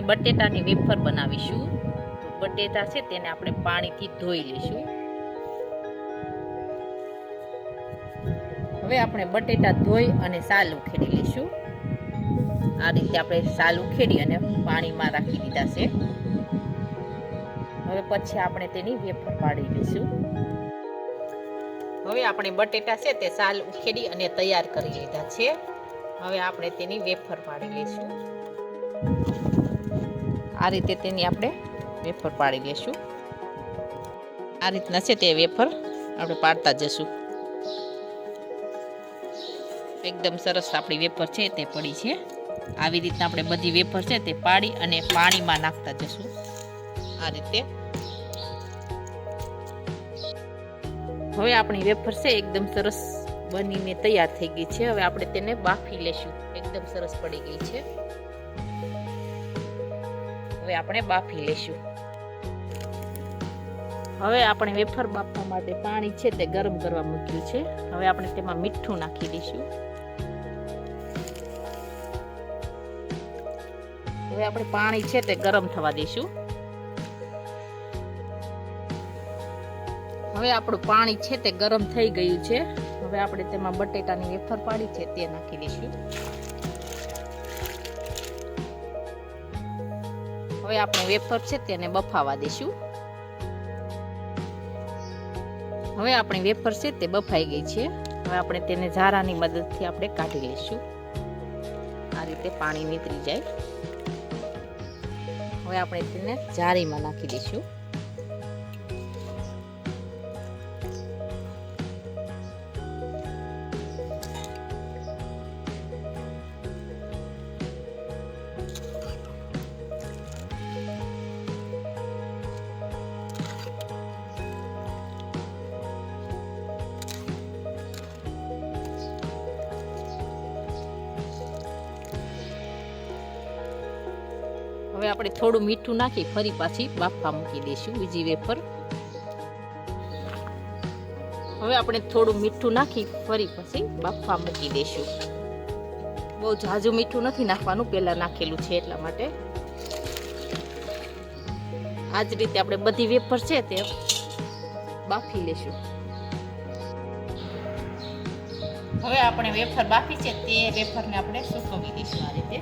બટેટાની wafer બનાવીશું. તો બટેટા છે તેને આપણે પાણીથી ધોઈ લઈશું. હવે આપણે બટેટા ધોઈ અને સાલ ઉખેડી લઈશું. આ રીતે આપણે સાલ ઉખેડી અને પાણીમાં રાખી દીધા છે. હવે પછી આપણે તેની વેફર પાડી લઈશું. હવે આપણે બટેટા છે તે સાલ ઉખેડી અને તૈયાર કરી લીધા છે. હવે આપણે તેની વેફર પાડી લઈશું. આ રીતે તેની આપણે વેફર પાડી લઈશું. આ રીતના છે તે વેફર આપણે પાડતા જશું. એકદમ સરસ આપણી વેફર છે તે પડી છે. આવી રીતના આપણે બધી વેફર છે તે પાડી અને પાણીમાં નાખતા જશું. આ રીતે હવે આપણી વેફર છે એકદમ સરસ બનીને તૈયાર થઈ ગઈ છે. હવે આપણે તેને બાફી લેશું. એકદમ સરસ પડી ગઈ છે. હવે આપણે બાફી લેશું. હવે આપણે વેફર બાફવા માટે પાણી છે તે ગરમ કરવા મૂક્યું છે. હવે આપણે તેમાં મીઠું નાખી દઈશું. હવે આપણે પાણી છે તે ગરમ થવા દઈશું. હવે આપણું પાણી છે તે ગરમ થઈ ગયું છે. હવે આપણે તેમાં બટેટાની વેફર પાડી છે તે નાખી દઈશું. હવે આપણે વેફર છે તેને બફાવા દઈશું. હવે આપણી વેફર છે તે બફાઈ ગઈ છે. હવે આપણે તેને ઝારાની મદદથી આપણે કાઢી લઈશું. આ રીતે પાણી નીતરી જાય. હવે આપણે તેને જારીમાં નાખી દઈશું. હવે આપણે થોડું મીઠું નાખી ફરી પાછી બાફવા મૂકી દઈશું બીજી વેફર. હવે આપણે થોડું મીઠું નાખી ફરી પછી બાફવા મૂકી દઈશું. બહુ ઝાઝું મીઠું નથી નાખવાનું, પહેલા નાખેલું છે એટલા માટે. આ જ રીતે આપણે બધી વેફર છે તે બાફી લેશું. હવે આપણે વેફર બાફી છે તે વેફરને આપણે સૂકવી દઈશું. આ રીતે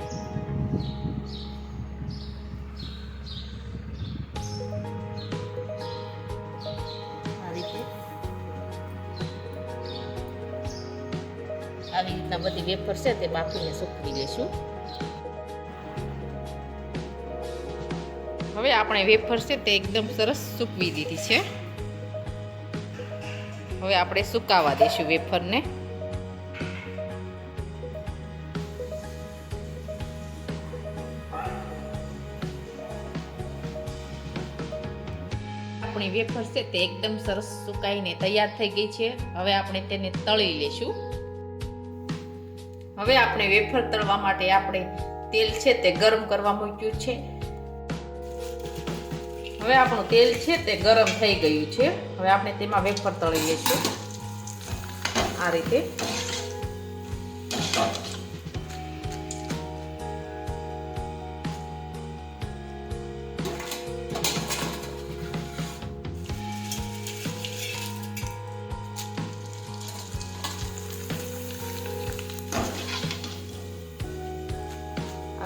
આવી રીતના બધી વેફર છે તે બાફીને સૂકવી લઈશું. હવે આપણે વેફર છે તે એકદમ સરસ સૂકવી દીધી છે. હવે આપણે સુકાવા દઈશું વેફરને. આપણી વેફર છે તે એકદમ સરસ સુકાઈને તૈયાર થઈ ગઈ છે. હવે આપણે તેને તળી લેશું. હવે આપણે વેફર તળવા માટે આપણે તેલ છે તે ગરમ કરવા મૂક્યું છે. હવે આપણું તેલ છે તે ગરમ થઈ ગયું છે. હવે આપણે તેમાં વેફર તળી લઈશું. આ રીતે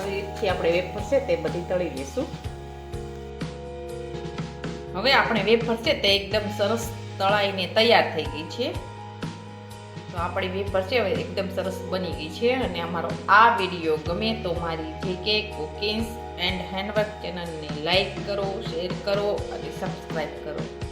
આવી રીતથી આપણે વેફર છે તે બધી તળી લઈશું. હવે આપણે વેફર છે તે એકદમ સરસ તળાઈને તૈયાર થઈ ગઈ છે. તો આપણી વેફર છે હવે એકદમ સરસ બની ગઈ છે. અને અમારો આ વિડીયો ગમે તો મારી જેકે કુકિંગ્સ એન્ડ હેન્ડવર્ક ચેનલને લાઈક કરો, શેર કરો અને સબસ્ક્રાઈબ કરો.